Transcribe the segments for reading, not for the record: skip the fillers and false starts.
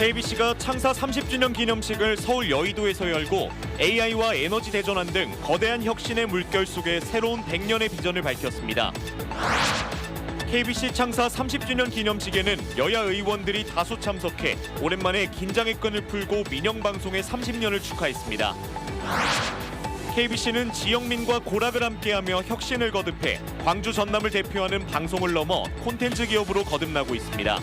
KBC가 창사 30주년 기념식을 서울 여의도에서 열고 AI와 에너지 대전환 등 거대한 혁신의 물결 속에 새로운 100년의 비전을 밝혔습니다. KBC 창사 30주년 기념식에는 여야 의원들이 다수 참석해 오랜만에 긴장의 끈을 풀고 민영방송의 30년을 축하했습니다. KBC는 지역민과 고락을 함께하며 혁신을 거듭해 광주 전남을 대표하는 방송을 넘어 콘텐츠 기업으로 거듭나고 있습니다.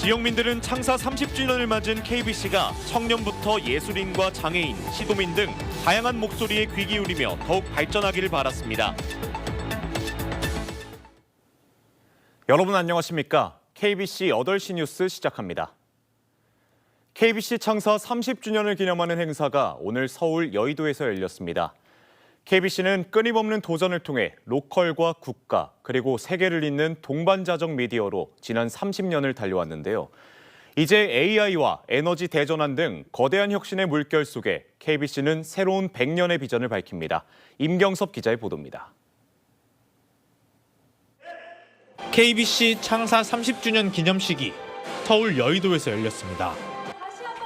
지역민들은 창사 30주년을 맞은 KBC가 청년부터 예술인과 장애인, 시도민 등 다양한 목소리에 귀 기울이며 더욱 발전하기를 바랐습니다. 여러분 안녕하십니까? KBC 8시 뉴스 시작합니다. KBC 창사 30주년을 기념하는 행사가 오늘 서울 여의도에서 열렸습니다. KBC는 끊임없는 도전을 통해 로컬과 국가 그리고 세계를 잇는 동반자적 미디어로 지난 30년을 달려왔는데요. 이제 AI와 에너지 대전환 등 거대한 혁신의 물결 속에 KBC는 새로운 100년의 비전을 밝힙니다. 임경섭 기자의 보도입니다. KBC 창사 30주년 기념식이 서울 여의도에서 열렸습니다.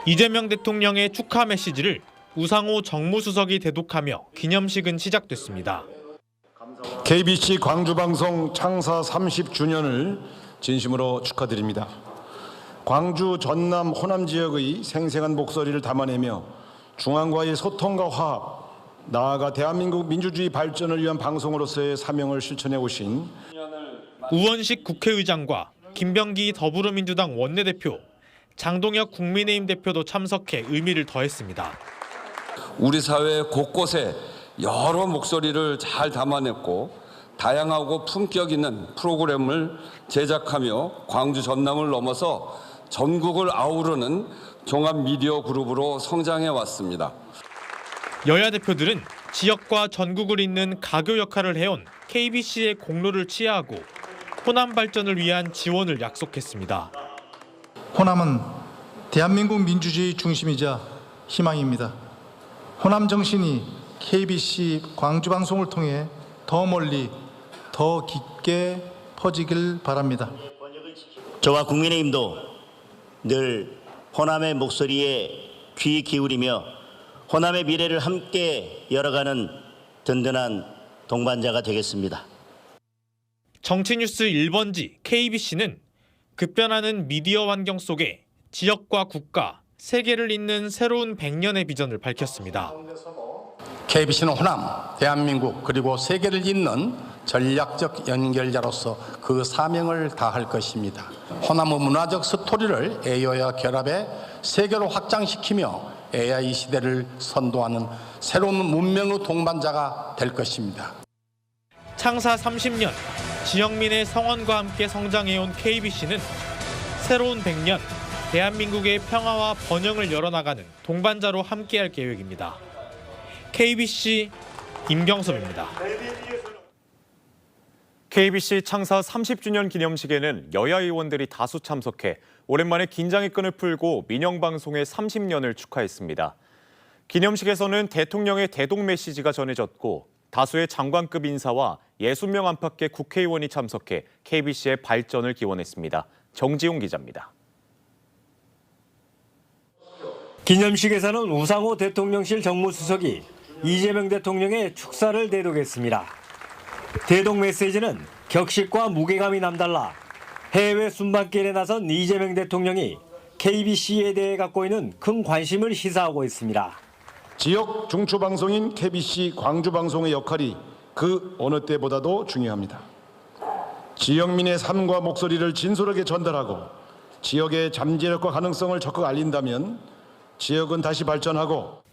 이재명 대통령의 축하 메시지를 우상호 정무수석이 대독하며 기념식은 시작됐습니다. KBC 광주방송 창사 30주년을 진심으로 축하드립니다. 광주, 전남, 호남 지역의 생생한 목소리를 담아내며 중앙과의 소통과 화합, 나아가 대한민국 민주주의 발전을 위한 방송으로서의 사명을 실천해 오신 우원식 국회의장과 김병기 더불어민주당 원내대표, 장동혁 국민의힘 대표도 참석해 의미를 더했습니다. 우리 사회 곳곳에 여러 목소리를 잘 담아냈고 다양하고 품격 있는 프로그램을 제작하며 광주 전남을 넘어서 전국을 아우르는 종합 미디어 그룹으로 성장해 왔습니다. 여야 대표들은 지역과 전국을 잇는 가교 역할을 해온 KBC의 공로를 치하하고 호남 발전을 위한 지원을 약속했습니다. 호남은 대한민국 민주주의 중심이자 희망입니다. 호남 정신이 KBC 광주방송을 통해 더 멀리, 더 깊게 퍼지길 바랍니다. 저와 국민의힘도 늘 호남의 목소리에 귀 기울이며 호남의 미래를 함께 열어가는 든든한 동반자가 되겠습니다. 정치뉴스 1번지 KBC는 급변하는 미디어 환경 속에 지역과 국가, 세계를 잇는 새로운 100년의 비전을 밝혔습니다. KBC는 호남, 대한민국 그리고 세계를 잇는 전략적 연결자로서 그 사명을 다할 것입니다. 호남의 문화적 스토리를 AI와 결합해 세계로 확장시키며 AI 시대를 선도하는 새로운 문명의 동반자가 될 것입니다. 창사 30년, 지역민의 성원과 함께 성장해온 KBC는 새로운 100년, 대한민국의 평화와 번영을 열어나가는 동반자로 함께할 계획입니다. KBC 임경섭입니다. KBC 창사 30주년 기념식에는 여야 의원들이 다수 참석해 오랜만에 긴장의 끈을 풀고 민영방송의 30년을 축하했습니다. 기념식에서는 대통령의 대동 메시지가 전해졌고 다수의 장관급 인사와 60명 안팎의 국회의원이 참석해 KBC의 발전을 기원했습니다. 정지용 기자입니다. 기념식에서는 우상호 대통령실 정무수석이 이재명 대통령의 축사를 대독했습니다. 대독 메시지는 격식과 무게감이 남달라 해외 순방길에 나선 이재명 대통령이 KBC에 대해 갖고 있는 큰 관심을 시사하고 있습니다. 지역 중추방송인 KBC 광주방송의 역할이 그 어느 때보다도 중요합니다. 지역민의 삶과 목소리를 진솔하게 전달하고 지역의 잠재력과 가능성을 적극 알린다면 지역은 다시 발전하고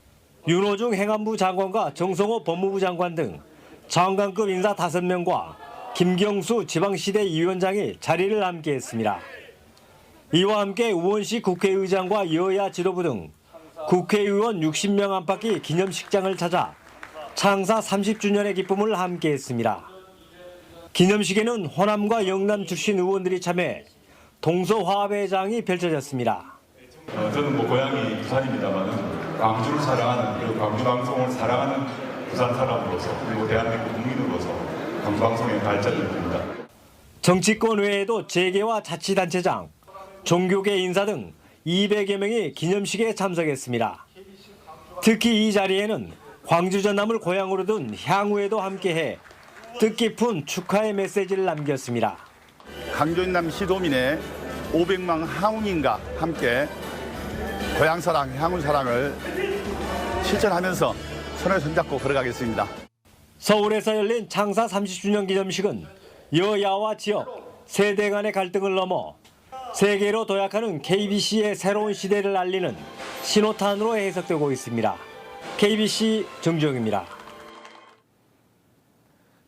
윤호중 행안부 장관과 정성호 법무부 장관 등 장관급 인사 5명과 김경수 지방시대 위원장이 자리를 함께했습니다. 이와 함께 우원식 국회의장과 여야 지도부 등 국회의원 60명 안팎이 기념식장을 찾아 창사 30주년의 기쁨을 함께했습니다. 기념식에는 호남과 영남 출신 의원들이 참여 동서화합회장이 펼쳐졌습니다. 저는 고향이 부산입니다만 광주를 사랑하는 그리고 광주방송을 사랑하는 부산 사람으로서 그리고 대한민국 국민으로서 광주방송의 발전을 봅니다. 정치권 외에도 재계와 자치단체장, 종교계 인사 등 200여 명이 기념식에 참석했습니다. 특히 이 자리에는 광주 전남을 고향으로 둔 향후에도 함께해 뜻깊은 축하의 메시지를 남겼습니다. 광주 전남 시도민의 500만 항우인과 함께 고향 사랑, 향후 사랑을 실천하면서 손을 손잡고 걸어가겠습니다. 서울에서 열린 창사 30주년 기념식은 여야와 지역, 세대 간의 갈등을 넘어 세계로 도약하는 KBC의 새로운 시대를 알리는 신호탄으로 해석되고 있습니다. KBC 정주영입니다.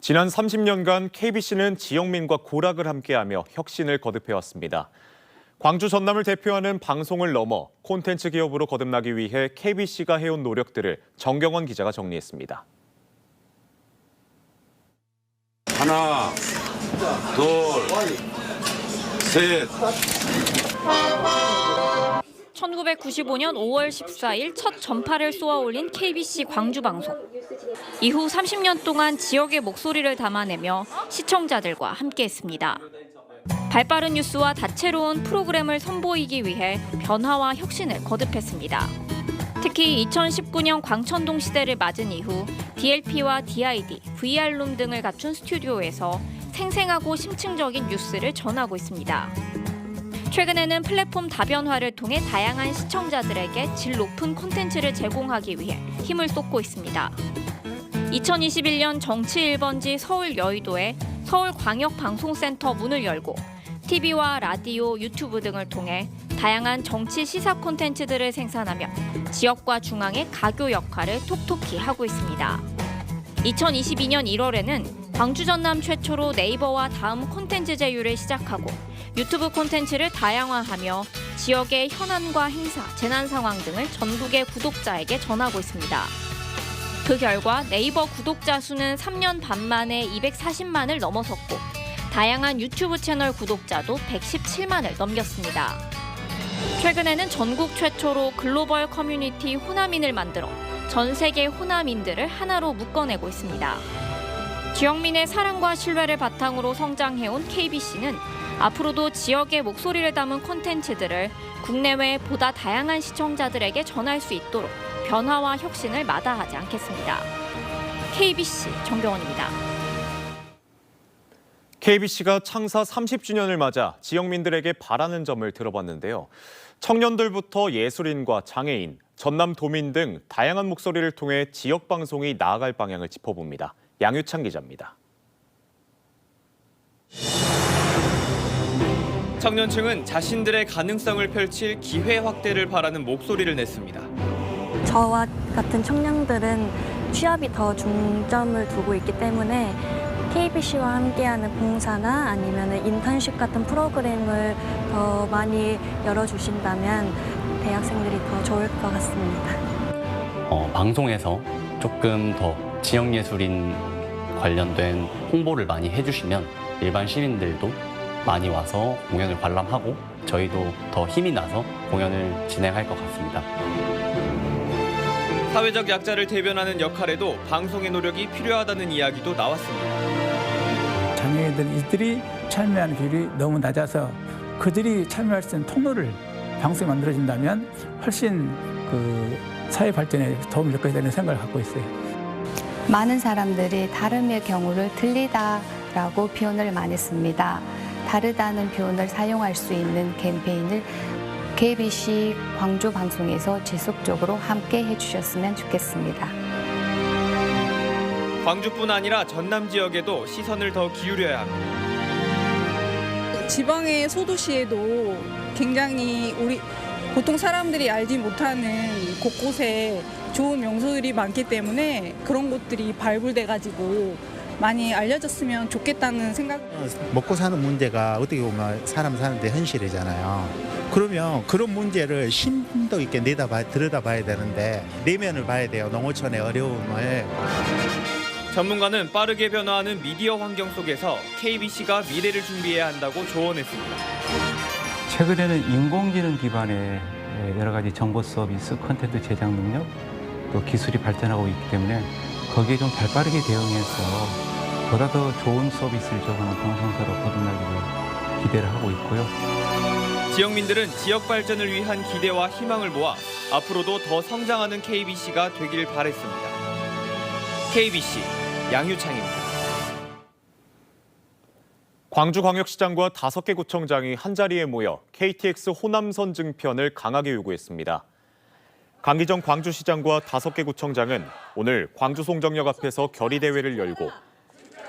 지난 30년간 KBC는 지역민과 고락을 함께하며 혁신을 거듭해왔습니다. 광주 전남을 대표하는 방송을 넘어 콘텐츠 기업으로 거듭나기 위해 KBC가 해온 노력들을 정경원 기자가 정리했습니다. 하나, 둘, 셋. 1995년 5월 14일 첫 전파를 쏘아올린 KBC 광주방송. 이후 30년 동안 지역의 목소리를 담아내며 시청자들과 함께했습니다. 발빠른 뉴스와 다채로운 프로그램을 선보이기 위해 변화와 혁신을 거듭했습니다. 특히 2019년 광천동 시대를 맞은 이후 DLP와 DID, VR룸 등을 갖춘 스튜디오에서 생생하고 심층적인 뉴스를 전하고 있습니다. 최근에는 플랫폼 다변화를 통해 다양한 시청자들에게 질 높은 콘텐츠를 제공하기 위해 힘을 쏟고 있습니다. 2021년 정치 1번지 서울 여의도에 서울광역방송센터 문을 열고 TV와 라디오, 유튜브 등을 통해 다양한 정치 시사 콘텐츠들을 생산하며 지역과 중앙의 가교 역할을 톡톡히 하고 있습니다. 2022년 1월에는 광주 전남 최초로 네이버와 다음 콘텐츠 제휴를 시작하고 유튜브 콘텐츠를 다양화하며 지역의 현안과 행사, 재난 상황 등을 전국의 구독자에게 전하고 있습니다. 그 결과 네이버 구독자 수는 3년 반 만에 240만을 넘어섰고 다양한 유튜브 채널 구독자도 117만을 넘겼습니다. 최근에는 전국 최초로 글로벌 커뮤니티 호남인을 만들어 전 세계 호남인들을 하나로 묶어내고 있습니다. 지역민의 사랑과 신뢰를 바탕으로 성장해온 KBC는 앞으로도 지역의 목소리를 담은 콘텐츠들을 국내외 보다 다양한 시청자들에게 전할 수 있도록 변화와 혁신을 마다하지 않겠습니다. KBC 정경원입니다. KBC가 창사 30주년을 맞아 지역민들에게 바라는 점을 들어봤는데요. 청년들부터 예술인과 장애인, 전남도민 등 다양한 목소리를 통해 지역 방송이 나아갈 방향을 짚어봅니다. 양유찬 기자입니다. 청년층은 자신들의 가능성을 펼칠 기회 확대를 바라는 목소리를 냈습니다. 저와 같은 청년들은 취업이 더 중점을 두고 있기 때문에 KBC와 함께하는 봉사나 아니면 인턴십 같은 프로그램을 더 많이 열어주신다면 대학생들이 더 좋을 것 같습니다. 방송에서 조금 더 지역예술인 관련된 홍보를 많이 해주시면 일반 시민들도 많이 와서 공연을 관람하고 저희도 더 힘이 나서 공연을 진행할 것 같습니다. 사회적 약자를 대변하는 역할에도 방송의 노력이 필요하다는 이야기도 나왔습니다. 장애인들이 참여하는 비율이 너무 낮아서 그들이 참여할 수 있는 통로를 방송에 만들어진다면 훨씬 사회 발전에 도움이 될 것이라는 생각을 갖고 있어요. 많은 사람들이 다름의 경우를 들리다라고 표현을 많이 씁니다. 다르다는 표현을 사용할 수 있는 캠페인을 KBC 광주 방송에서 지속적으로 함께 해주셨으면 좋겠습니다. 광주뿐 아니라 전남 지역에도 시선을 더 기울여야 합니다. 지방의 소도시에도 굉장히 보통 사람들이 알지 못하는 곳곳에 좋은 명소들이 많기 때문에 그런 곳들이 발굴돼가지고 많이 알려졌으면 좋겠다는 생각. 먹고 사는 문제가 어떻게 보면 사람 사는데 현실이잖아요. 그러면 그런 문제를 심도 있게 들여다봐야 되는데 내면을 봐야 돼요. 농어촌의 어려움을. 전문가는 빠르게 변화하는 미디어 환경 속에서 KBC가 미래를 준비해야 한다고 조언했습니다. 최근에는 인공지능 기반의 여러 가지 정보 서비스, 콘텐츠 제작 능력, 또 기술이 발전하고 있기 때문에 거기에 좀 발빠르게 대응해서 보다 더 좋은 서비스를 제공하는 방송사로 거듭나기를 기대를 하고 있고요. 지역민들은 지역 발전을 위한 기대와 희망을 모아 앞으로도 더 성장하는 KBC가 되길 바랬습니다. KBC 양유창입니다. 광주광역시장과 5개 구청장이 한자리에 모여 KTX 호남선 증편을 강하게 요구했습니다. 강기정 광주시장과 5개 구청장은 오늘 광주 송정역 앞에서 결의대회를 열고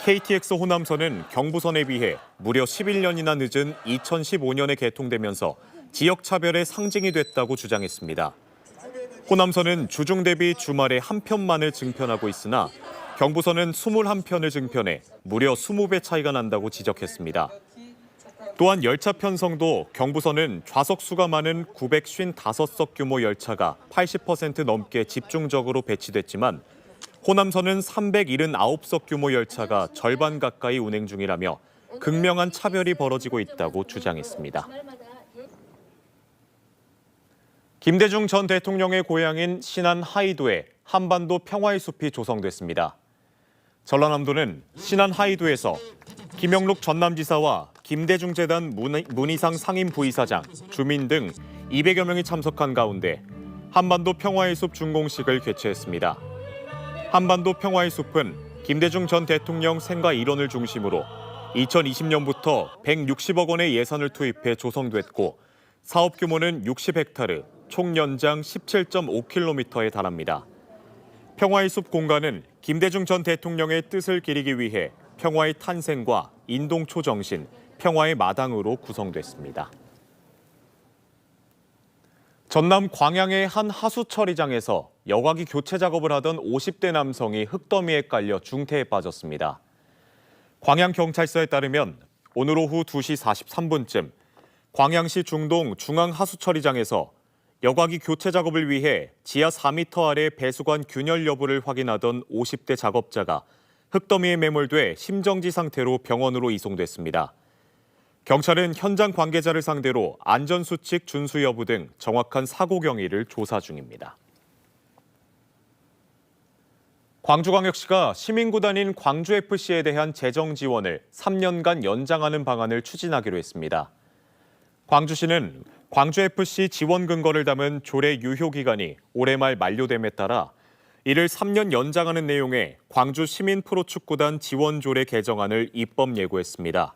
KTX 호남선은 경부선에 비해 무려 11년이나 늦은 2015년에 개통되면서 지역 차별의 상징이 됐다고 주장했습니다. 호남선은 주중 대비 주말에 한 편만을 증편하고 있으나 경부선은 21편을 증편해 무려 20배 차이가 난다고 지적했습니다. 또한 열차 편성도 경부선은 좌석 수가 많은 955석 규모 열차가 80% 넘게 집중적으로 배치됐지만 호남선은 379석 규모 열차가 절반 가까이 운행 중이라며 극명한 차별이 벌어지고 있다고 주장했습니다. 김대중 전 대통령의 고향인 신안 하이도에 한반도 평화의 숲이 조성됐습니다. 전라남도는 신안 하이도에서 김영록 전남지사와 김대중재단 문희상 상임부이사장, 주민 등 200여 명이 참석한 가운데 한반도 평화의 숲 준공식을 개최했습니다. 한반도 평화의 숲은 김대중 전 대통령 생가 일원을 중심으로 2020년부터 160억 원의 예산을 투입해 조성됐고 사업 규모는 60헥타르, 총 연장 17.5km에 달합니다. 평화의 숲 공간은 김대중 전 대통령의 뜻을 기리기 위해 평화의 탄생과 인동초 정신, 평화의 마당으로 구성됐습니다. 전남 광양의 한 하수 처리장에서 여과기 교체 작업을 하던 50대 남성이 흙더미에 깔려 중태에 빠졌습니다. 광양경찰서에 따르면 오늘 오후 2시 43분쯤 광양시 중동 중앙하수처리장에서 여과기 교체 작업을 위해 지하 4m 아래 배수관 균열 여부를 확인하던 50대 작업자가 흙더미에 매몰돼 심정지 상태로 병원으로 이송됐습니다. 경찰은 현장 관계자를 상대로 안전수칙 준수 여부 등 정확한 사고 경위를 조사 중입니다. 광주광역시가 시민구단인 광주FC에 대한 재정 지원을 3년간 연장하는 방안을 추진하기로 했습니다. 광주시는 광주FC 지원 근거를 담은 조례 유효 기간이 올해 말 만료됨에 따라 이를 3년 연장하는 내용의 광주 시민 프로축구단 지원 조례 개정안을 입법 예고했습니다.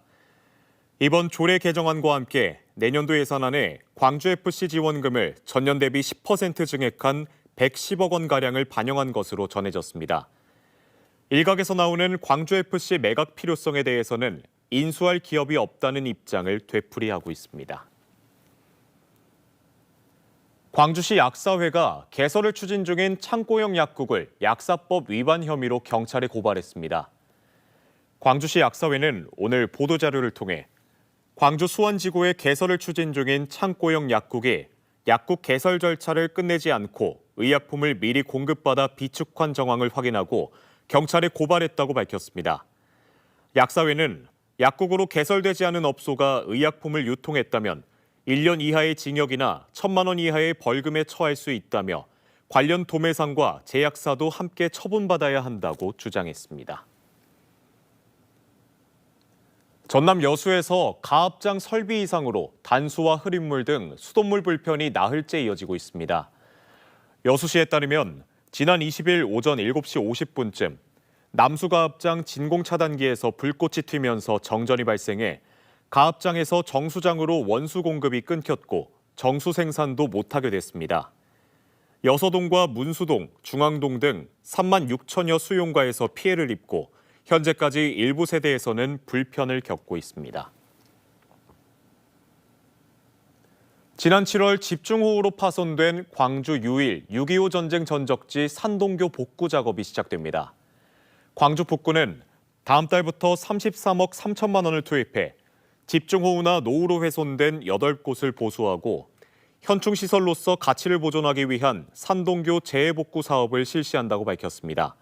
이번 조례 개정안과 함께 내년도 예산안에 광주FC 지원금을 전년 대비 10% 증액한 110억 원가량을 반영한 것으로 전해졌습니다. 일각에서 나오는 광주FC 매각 필요성에 대해서는 인수할 기업이 없다는 입장을 되풀이하고 있습니다. 광주시 약사회가 개설을 추진 중인 창고형 약국을 약사법 위반 혐의로 경찰에 고발했습니다. 광주시 약사회는 오늘 보도자료를 통해 광주 수원지구에 개설을 추진 중인 창고형 약국이 약국 개설 절차를 끝내지 않고 의약품을 미리 공급받아 비축한 정황을 확인하고 경찰에 고발했다고 밝혔습니다. 약사회는 약국으로 개설되지 않은 업소가 의약품을 유통했다면 1년 이하의 징역이나 1,000만 원 이하의 벌금에 처할 수 있다며 관련 도매상과 제약사도 함께 처분받아야 한다고 주장했습니다. 전남 여수에서 가압장 설비 이상으로 단수와 흐린물 등 수돗물 불편이 나흘째 이어지고 있습니다. 여수시에 따르면 지난 20일 오전 7시 50분쯤 남수가압장 진공차단기에서 불꽃이 튀면서 정전이 발생해 가압장에서 정수장으로 원수 공급이 끊겼고 정수 생산도 못하게 됐습니다. 여서동과 문수동, 중앙동 등 3만 6천여 수용가에서 피해를 입고 현재까지 일부 세대에서는 불편을 겪고 있습니다. 지난 7월 집중호우로 파손된 광주 유일 6.25 전쟁 전적지 산동교 복구 작업이 시작됩니다. 광주 북구는 다음 달부터 33억 3천만 원을 투입해 집중호우나 노후로 훼손된 8곳을 보수하고 현충시설로서 가치를 보존하기 위한 산동교 재해복구 사업을 실시한다고 밝혔습니다.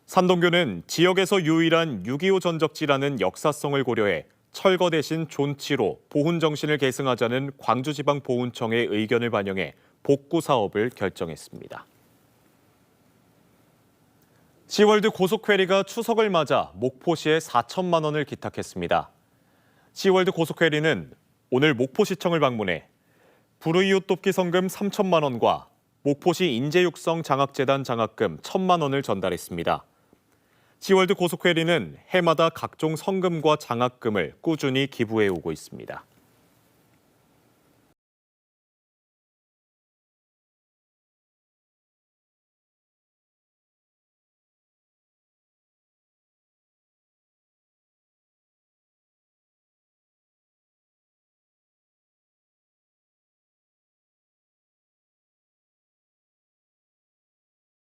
산동교는 지역에서 유일한 6.25 전적지라는 역사성을 고려해 철거 대신 존치로 보훈 정신을 계승하자는 광주지방보훈청의 의견을 반영해 복구 사업을 결정했습니다. 시월드 고속회리가 추석을 맞아 목포시에 4천만 원을 기탁했습니다. 시월드 고속회리는 오늘 목포시청을 방문해 불우이웃 돕기 성금 3천만 원과 목포시 인재육성 장학재단 장학금 1,000만 원을 전달했습니다. 지월드 고속회리는 해마다 각종 성금과 장학금을 꾸준히 기부해 오고 있습니다.